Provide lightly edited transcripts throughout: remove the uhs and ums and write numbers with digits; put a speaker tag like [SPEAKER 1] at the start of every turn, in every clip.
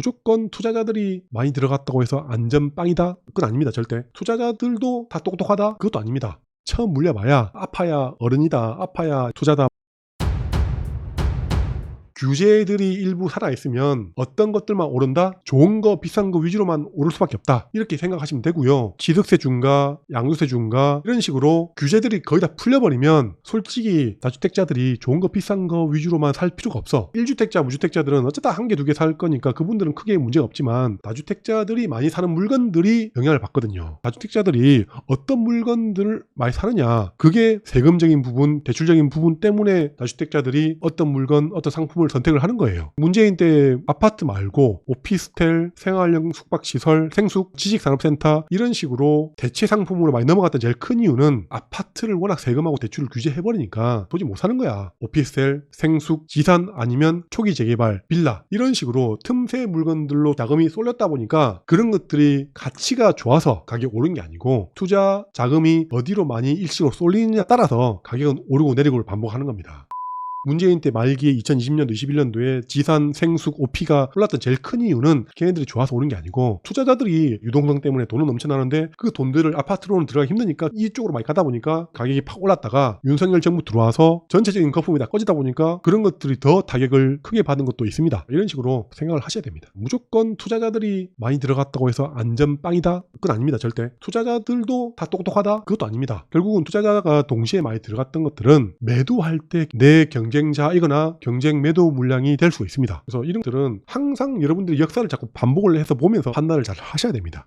[SPEAKER 1] 무조건 투자자들이 많이 들어갔다고 해서 안전빵이다? 그건 아닙니다. 절대. 투자자들도 다 똑똑하다? 그것도 아닙니다. 처음 물려봐야 아파야 어른이다, 아파야 투자다. 규제들이 일부 살아있으면 어떤 것들만 오른다? 좋은 거 비싼 거 위주로만 오를 수밖에 없다, 이렇게 생각하시면 되고요. 취득세 중과 양도세 중과 이런 식으로 규제들이 거의 다 풀려버리면 솔직히 다주택자들이 좋은 거 비싼 거 위주로만 살 필요가 없어. 1주택자 무주택자들은 어쩌다 한 개 두 개 살 거니까 그분들은 크게 문제가 없지만 다주택자들이 많이 사는 물건들이 영향을 받거든요. 다주택자들이 어떤 물건들을 많이 사느냐, 그게 세금적인 부분, 대출적인 부분 때문에 다주택자들이 어떤 물건, 어떤 상품을 선택을 하는 거예요. 문재인 때 아파트 말고 오피스텔, 생활형 숙박시설, 생숙, 지식산업센터 이런 식으로 대체 상품으로 많이 넘어갔던 제일 큰 이유는 아파트를 워낙 세금하고 대출을 규제해버리니까 도저히 못 사는 거야. 오피스텔, 생숙, 지산 아니면 초기 재개발, 빌라 이런 식으로 틈새 물건들로 자금이 쏠렸다 보니까 그런 것들이 가치가 좋아서 가격이 오른 게 아니고 투자 자금이 어디로 많이 일시로 쏠리느냐에 따라서 가격은 오르고 내리고를 반복하는 겁니다. 문재인 때 말기에 2020년도, 21년도에 지산, 생숙, 오피가 올랐던 제일 큰 이유는 걔네들이 좋아서 오른 게 아니고 투자자들이 유동성 때문에 돈은 넘쳐나는데 그 돈들을 아파트로는 들어가기 힘드니까 이쪽으로 많이 가다 보니까 가격이 팍 올랐다가 윤석열 정부 들어와서 전체적인 거품이 다 꺼지다 보니까 그런 것들이 더 타격을 크게 받은 것도 있습니다. 이런 식으로 생각을 하셔야 됩니다. 무조건 투자자들이 많이 들어갔다고 해서 안전빵이다? 그건 아닙니다. 절대. 투자자들도 다 똑똑하다? 그것도 아닙니다. 결국은 투자자가 동시에 많이 들어갔던 것들은 매도할 때 내 경쟁자이거나 경쟁 매도 물량이 될 수 있습니다. 그래서 이런 것들은 항상 여러분들이 역사를 자꾸 반복을 해서 보면서 판단을 잘 하셔야 됩니다.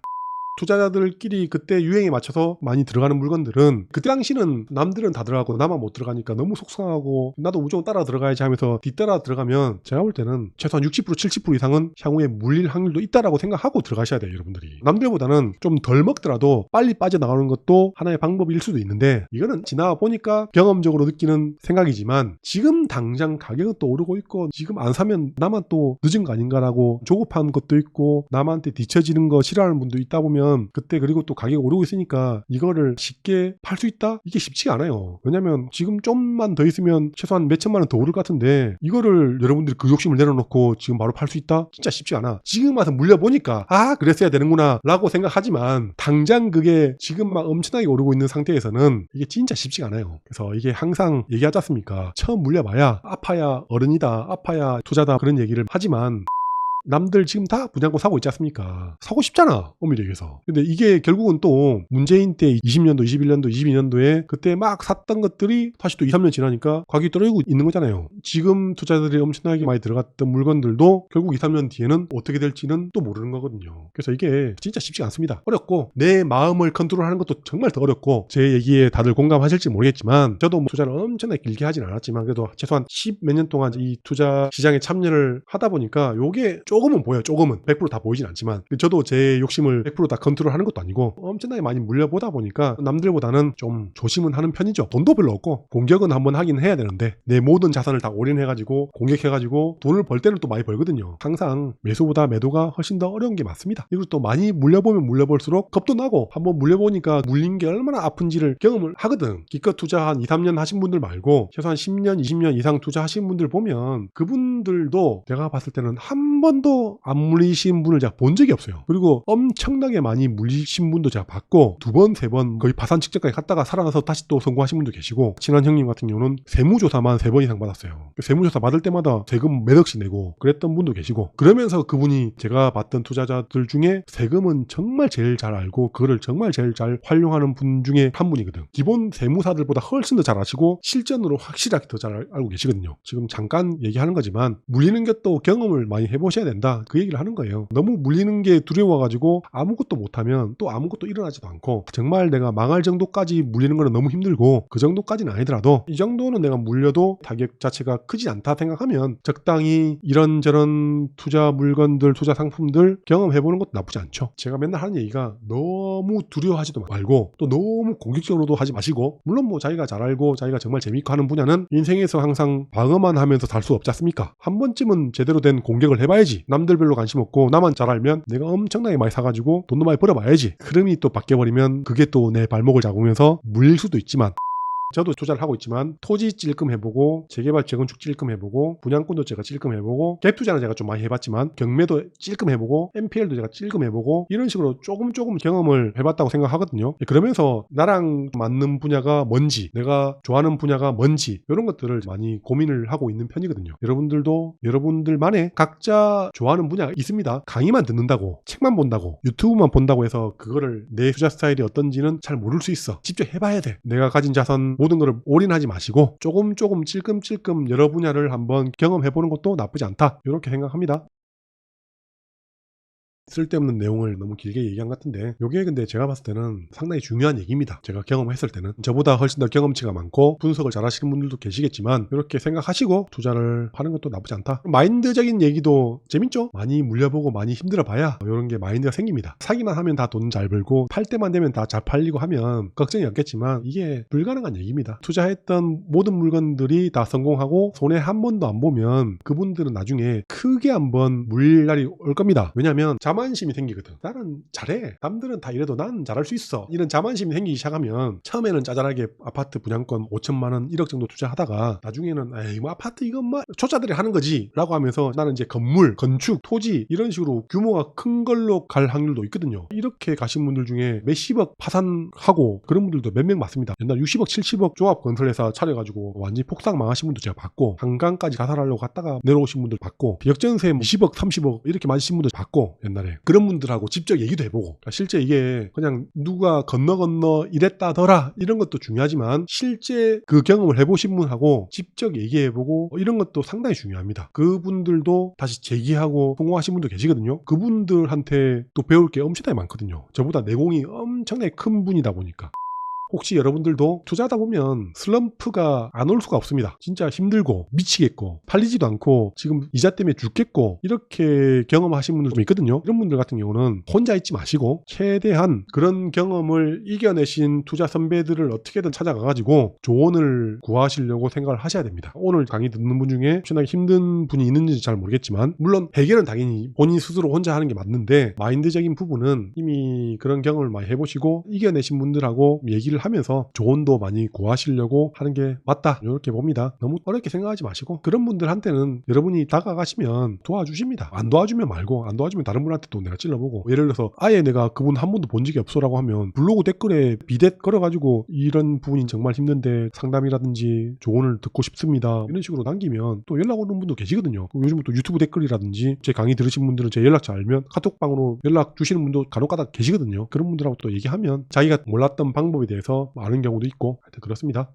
[SPEAKER 1] 투자자들끼리 그때 유행에 맞춰서 많이 들어가는 물건들은 그때 당시는 남들은 다 들어가고 나만 못 들어가니까 너무 속상하고 나도 무조건 따라 들어가야지 하면서 뒤따라 들어가면 제가 볼 때는 최소한 60% 70% 이상은 향후에 물릴 확률도 있다라고 생각하고 들어가셔야 돼요. 여러분들이 남들보다는 좀 덜 먹더라도 빨리 빠져나가는 것도 하나의 방법일 수도 있는데 이거는 지나와 보니까 경험적으로 느끼는 생각이지만 지금 당장 가격은 또 오르고 있고 지금 안 사면 나만 또 늦은 거 아닌가라고 조급한 것도 있고 남한테 뒤처지는 거 싫어하는 분도 있다 보면 그때 그리고 또 가격이 오르고 있으니까 이거를 쉽게 팔 수 있다? 이게 쉽지가 않아요. 왜냐면 지금 좀만 더 있으면 최소한 몇 천만 원 더 오를 것 같은데 이거를 여러분들이 그 욕심을 내려놓고 지금 바로 팔 수 있다? 진짜 쉽지 않아. 지금 와서 물려보니까 아 그랬어야 되는구나 라고 생각하지만 당장 그게 지금 막 엄청나게 오르고 있는 상태에서는 이게 진짜 쉽지가 않아요. 그래서 이게 항상 얘기하지 않습니까? 처음 물려봐야 아파야 어른이다, 아파야 투자다 그런 얘기를 하지만 남들 지금 다 분양권 사고 있지 않습니까? 사고 싶잖아, 엄밀히 얘기해서. 근데 이게 결국은 또 문재인 때 20년도, 21년도, 22년도에 그때 막 샀던 것들이 다시 또 2, 3년 지나니까 가격이 떨어지고 있는 거잖아요. 지금 투자자들이 엄청나게 많이 들어갔던 물건들도 결국 2, 3년 뒤에는 어떻게 될지는 또 모르는 거거든요. 그래서 이게 진짜 쉽지 않습니다. 어렵고 내 마음을 컨트롤하는 것도 정말 더 어렵고 제 얘기에 다들 공감하실지 모르겠지만 저도 뭐 투자를 엄청나게 길게 하진 않았지만 그래도 최소한 10 몇 년 동안 이 투자 시장에 참여를 하다 보니까 요게 조금은 보여요. 조금은 100% 다 보이진 않지만 저도 제 욕심을 100% 다 컨트롤하는 것도 아니고 엄청나게 많이 물려보다 보니까 남들보다는 좀 조심은 하는 편이죠. 돈도 별로 없고 공격은 한번 하긴 해야 되는데 내 모든 자산을 다 올인해가지고 공격해가지고 돈을 벌 때는 또 많이 벌거든요. 항상 매수보다 매도가 훨씬 더 어려운 게 맞습니다. 그리고 또 많이 물려보면 물려볼수록 겁도 나고 한번 물려보니까 물린 게 얼마나 아픈지를 경험을 하거든. 기껏 투자 한 2, 3년 하신 분들 말고 최소한 10년, 20년 이상 투자하신 분들 보면 그분들도 내가 봤을 때는 한 번도 안 물리신 분을 제가 본 적이 없어요. 그리고 엄청나게 많이 물리신 분도 제가 봤고 2번, 3번 거의 파산 직전까지 갔다가 살아나서 다시 또 성공하신 분도 계시고 친한 형님 같은 경우는 세무조사만 3번 이상 받았어요. 세무조사 받을 때마다 세금 몇 억씩 내고 그랬던 분도 계시고 그러면서 그분이 제가 봤던 투자자들 중에 세금은 정말 제일 잘 알고 그거를 정말 제일 잘 활용하는 분 중에 한 분이거든. 기본 세무사들보다 훨씬 더 잘 아시고 실전으로 확실하게 더 잘 알고 계시거든요. 지금 잠깐 얘기하는 거지만 물리는 것도 경험을 많이 해보셔야 된다. 그 얘기를 하는 거예요. 너무 물리는 게 두려워가지고 아무것도 못하면 또 아무것도 일어나지도 않고 정말 내가 망할 정도까지 물리는 거는 너무 힘들고 그 정도까지는 아니더라도 이 정도는 내가 물려도 타격 자체가 크지 않다 생각하면 적당히 이런저런 투자 물건들, 투자 상품들 경험해보는 것도 나쁘지 않죠. 제가 맨날 하는 얘기가 너무 두려워하지도 말고 또 너무 공격적으로도 하지 마시고 물론 뭐 자기가 잘 알고 자기가 정말 재밌고 하는 분야는 인생에서 항상 방어만 하면서 살 수 없지 않습니까? 한 번쯤은 제대로 된 공격을 해봐야지. 남들 별로 관심 없고 나만 잘 알면 내가 엄청나게 많이 사가지고 돈도 많이 벌어봐야지. 흐름이 또 바뀌어버리면 그게 또 내 발목을 잡으면서 물릴 수도 있지만 저도 투자를 하고 있지만 토지 찔끔해보고 재개발 재건축 찔끔해보고 분양권도 제가 찔끔해보고 갭 투자는 제가 좀 많이 해봤지만 경매도 찔끔해보고 NPL도 제가 찔끔해보고 이런 식으로 조금 경험을 해봤다고 생각하거든요. 그러면서 나랑 맞는 분야가 뭔지, 내가 좋아하는 분야가 뭔지 이런 것들을 많이 고민을 하고 있는 편이거든요. 여러분들도 여러분들만의 각자 좋아하는 분야가 있습니다. 강의만 듣는다고, 책만 본다고, 유튜브만 본다고 해서 그거를 내 투자 스타일이 어떤지는 잘 모를 수 있어. 직접 해봐야 돼. 내가 가진 자산 모든 거를 올인하지 마시고 조금 찔끔찔끔 여러 분야를 한번 경험해보는 것도 나쁘지 않다. 이렇게 생각합니다. 쓸데없는 내용을 너무 길게 얘기한 것 같은데 이게 근데 제가 봤을 때는 상당히 중요한 얘기입니다. 제가 경험했을 때는 저보다 훨씬 더 경험치가 많고 분석을 잘 하시는 분들도 계시겠지만 이렇게 생각하시고 투자를 하는 것도 나쁘지 않다. 마인드적인 얘기도 재밌죠? 많이 물려보고 많이 힘들어 봐야 이런 게 마인드가 생깁니다. 사기만 하면 다 돈 잘 벌고 팔 때만 되면 다 잘 팔리고 하면 걱정이 없겠지만 이게 불가능한 얘기입니다. 투자했던 모든 물건들이 다 성공하고 손해 한 번도 안 보면 그분들은 나중에 크게 한번 물릴 날이 올 겁니다. 왜냐면 자만심이 생기거든. 나는 잘해. 남들은 다 이래도 난 잘할 수 있어. 이런 자만심이 생기기 시작하면 처음에는 짜잘하게 아파트 분양권 5천만 원, 1억 정도 투자하다가 나중에는 에이 뭐 아파트 이건 뭐 초짜들이 하는 거지 라고 하면서 나는 이제 건물, 건축, 토지 이런 식으로 규모가 큰 걸로 갈 확률도 있거든요. 이렇게 가신 분들 중에 몇십억 파산하고 그런 분들도 몇 명 맞습니다. 옛날 60억, 70억 조합건설회사 차려가지고 완전히 폭삭 망하신 분도 제가 봤고 한강까지 가설하려고 갔다가 내려오신 분들 봤고 역전세 20억, 30억 이렇게 맞으신 분들 봤고 옛날에 그런 분들하고 직접 얘기도 해보고 실제 이게 그냥 누가 건너 이랬다더라 이런 것도 중요하지만 실제 그 경험을 해보신 분하고 직접 얘기해보고 이런 것도 상당히 중요합니다. 그분들도 다시 재기하고 성공하신 분도 계시거든요. 그분들한테 또 배울 게 엄청나게 많거든요. 저보다 내공이 엄청나게 큰 분이다 보니까. 혹시 여러분들도 투자하다 보면 슬럼프가 안 올 수가 없습니다. 진짜 힘들고 미치겠고 팔리지도 않고 지금 이자 때문에 죽겠고 이렇게 경험하신 분들 좀 있거든요. 이런 분들 같은 경우는 혼자 있지 마시고 최대한 그런 경험을 이겨내신 투자 선배들을 어떻게든 찾아가가지고 조언을 구하시려고 생각을 하셔야 됩니다. 오늘 강의 듣는 분 중에 혹시나 힘든 분이 있는지 잘 모르겠지만 물론 해결은 당연히 본인 스스로 혼자 하는 게 맞는데 마인드적인 부분은 이미 그런 경험을 많이 해보시고 이겨내신 분들하고 얘기를 하면서 조언도 많이 구하시려고 하는 게 맞다 이렇게 봅니다. 너무 어렵게 생각하지 마시고 그런 분들한테는 여러분이 다가가시면 도와주십니다. 안 도와주면 말고 안 도와주면 다른 분한테도 내가 찔러보고 예를 들어서 아예 내가 그분 한 번도 본 적이 없어라고 하면 블로그 댓글에 비댓 걸어가지고 이런 부분이 정말 힘든데 상담이라든지 조언을 듣고 싶습니다 이런 식으로 남기면 또 연락 오는 분도 계시거든요. 요즘 또 유튜브 댓글이라든지 제 강의 들으신 분들은 제 연락처 알면 카톡방으로 연락 주시는 분도 간혹가다 계시거든요. 그런 분들하고 또 얘기하면 자기가 몰랐던 방법에 대해서 아는 경우도 있고 하여튼 그렇습니다.